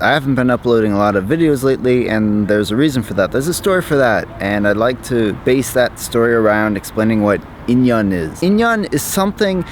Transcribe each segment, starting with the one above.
I haven't been uploading a lot of videos lately, and there's a reason for that. There's a story for that, and I'd like to base that story around explaining what Inyeon is. Inyeon is something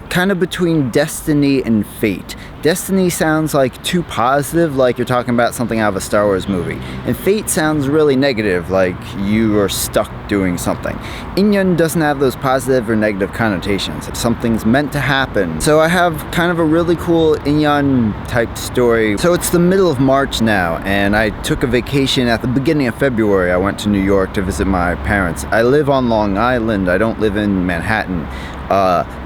kind of between destiny and fate. Destiny sounds like too positive, like you're talking about something out of a Star Wars movie. And fate sounds really negative, like you are stuck doing something. Inyeon doesn't have those positive or negative connotations. Something's meant to happen. So I have kind of a really cool Inyeon type story. So it's the middle of March now, and I took a vacation at the beginning of February. I went to New York to visit my parents. I live on Long Island. I don't live in Manhattan.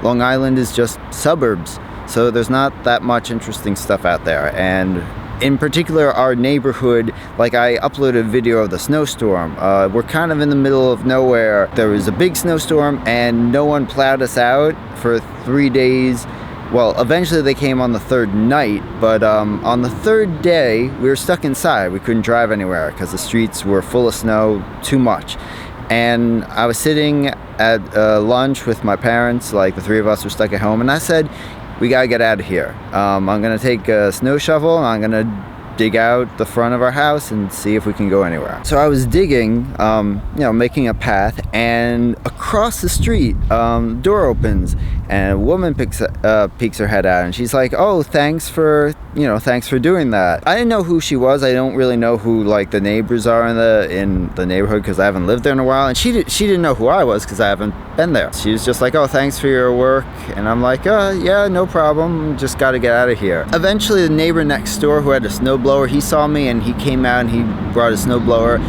Long Island is just suburbs, so there's not that much interesting stuff out there. And in particular, our neighborhood, like I uploaded a video of the snowstorm. We're kind of in the middle of nowhere. There was a big snowstorm and no one plowed us out for 3 days. Well, eventually they came on the third night, but on the third day, we were stuck inside. We couldn't drive anywhere because the streets were full of snow, too much. And I was sitting at lunch with my parents, like the three of us were stuck at home, and I said, we gotta get out of here. I'm gonna take a snow shovel and I'm gonna dig out the front of our house and see if we can go anywhere. So I was digging, making a path, and across the street, door opens and a woman peeks her head out, and she's like, "Oh, thanks for doing that." I didn't know who she was. I don't really know who like the neighbors are in the neighborhood because I haven't lived there in a while, and she didn't know who I was because I haven't been there. She was just like, "Oh, thanks for your work," and I'm like, "Yeah, no problem. Just got to get out of here." Eventually, the neighbor next door who had a snowblower, he saw me and he came out and he brought a snowblower.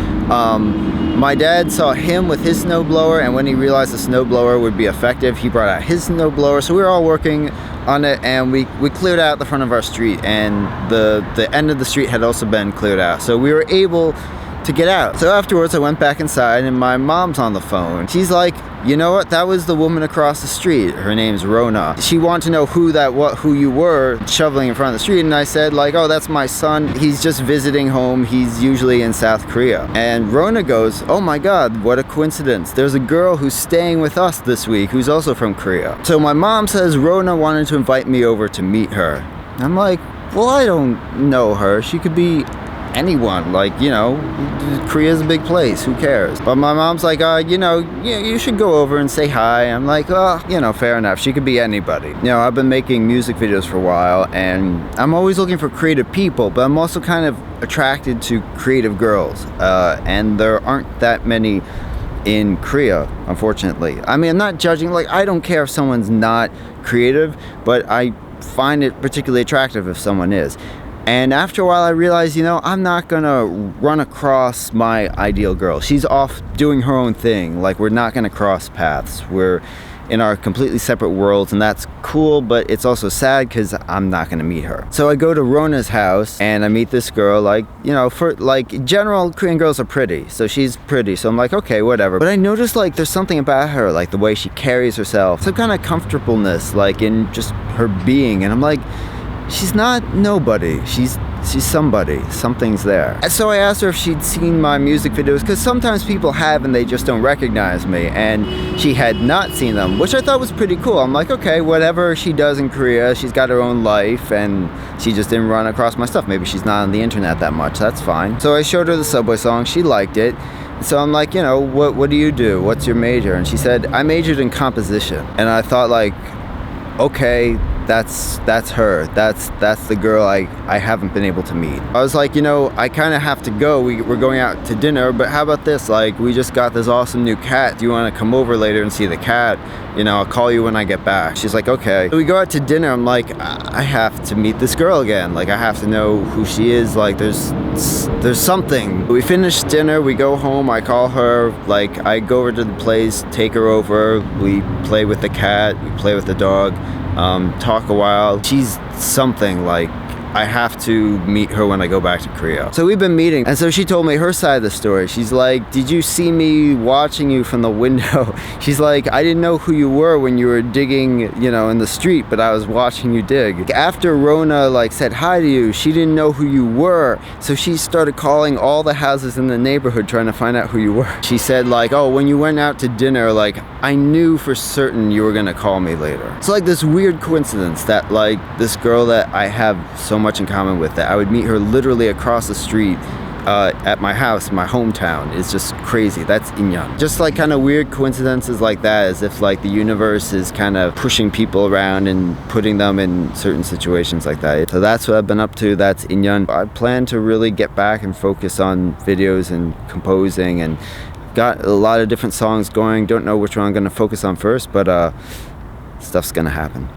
My dad saw him with his snowblower, and when he realized the snowblower would be effective, he brought out his snowblower. So we were all working on it, and we cleared out the front of our street, and the end of the street had also been cleared out. So we were able to get out. So afterwards I went back inside and my mom's on the phone. She's like, "You know what? That was the woman across the street. Her name's Rona." She wanted to know who you were shoveling in front of the street, and I said like, "Oh, that's my son. He's just visiting home. He's usually in South Korea." And Rona goes, "Oh my God, what a coincidence. There's a girl who's staying with us this week who's also from Korea." So my mom says Rona wanted to invite me over to meet her. I'm like, "Well, I don't know her. She could be anyone, Korea's a big place, who cares?" But my mom's like, you should go over and say hi." I'm like, fair enough, she could be anybody. I've been making music videos for a while, and I'm always looking for creative people, but I'm also kind of attracted to creative girls, and there aren't that many in Korea, unfortunately. I mean, I'm not judging, I don't care if someone's not creative, but I find it particularly attractive if someone is. And after a while I realized, I'm not gonna run across my ideal girl. She's off doing her own thing. We're not gonna cross paths. We're in our completely separate worlds, and that's cool, but it's also sad because I'm not gonna meet her. So I go to Rona's house and I meet this girl. In general, Korean girls are pretty, so she's pretty, so I'm like, okay, whatever. But I noticed there's something about her, the way she carries herself, some kind of comfortableness, in just her being, and I'm like, she's not nobody. She's somebody. Something's there. So I asked her if she'd seen my music videos, because sometimes people have and they just don't recognize me, and she had not seen them, which I thought was pretty cool. I'm like, okay, whatever she does in Korea, she's got her own life, and she just didn't run across my stuff. Maybe she's not on the internet that much. That's fine. So I showed her the Subway song. She liked it. So I'm like, what do you do? What's your major? And she said, I majored in composition. And I thought okay, that's her. That's the girl I haven't been able to meet. I was like, I kind of have to go. We're going out to dinner, but how about this? We just got this awesome new cat. Do you want to come over later and see the cat? I'll call you when I get back. She's like, okay. So we go out to dinner. I'm like, I have to meet this girl again. I have to know who she is. There's something. We finish dinner. We go home. I call her. I go over to the place, take her over. We play with the cat. We play with the dog. Talk a while. She's something. I have to meet her when I go back to Korea. So we've been meeting, and so she told me her side of the story. She's like, did you see me watching you from the window? She's like, I didn't know who you were when you were digging, in the street, but I was watching you dig. After Rona said hi to you, she didn't know who you were, so she started calling all the houses in the neighborhood trying to find out who you were. She said oh, when you went out to dinner, I knew for certain you were gonna call me later. It's this weird coincidence that this girl that I have so so much in common with, that I would meet her literally across the street at my house, my hometown. Is just crazy. That's Inyeon. Just like kind of weird coincidences like that, as if like the universe is kind of pushing people around and putting them in certain situations like that. So that's what I've been up to. That's Inyeon. I plan to really get back and focus on videos and composing, and got a lot of different songs going. Don't know which one I'm going to focus on first, but stuff's gonna happen.